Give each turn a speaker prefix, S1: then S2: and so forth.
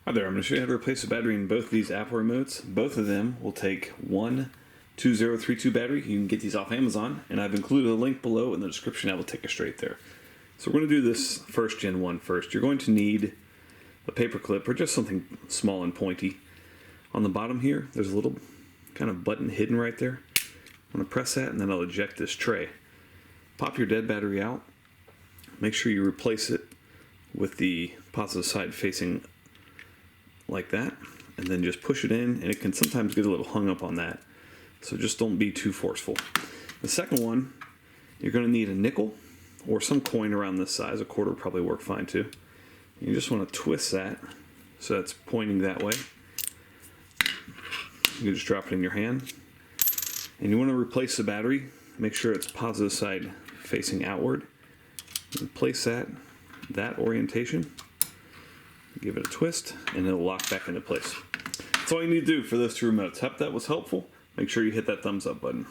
S1: Hi there, I'm going to show you how to replace the battery in both of these Apple remotes. Both of them will take one 2032 battery. You can get these off Amazon, and I've included a link below in the description that will take you straight there. So we're going to do this first Gen 1 first. You're going to need a paper clip or just something small and pointy. On the bottom here, there's a little kind of button hidden right there. I'm going to press that and then I'll eject this tray. Pop your dead battery out. Make sure you replace it with the positive side facing like that, and then just push it in, and it can sometimes get a little hung up on that, so just don't be too forceful. The second one, you're going to need a nickel or some coin around this size. A quarter would probably work fine too. You just want to twist that so it's pointing that way. You just drop it in your hand, and you want to replace the battery. Make sure it's positive side facing outward, and place that orientation. Give it a twist, and it'll lock back into place. That's all you need to do for those two remotes. Hope that was helpful. Make sure you hit that thumbs up button.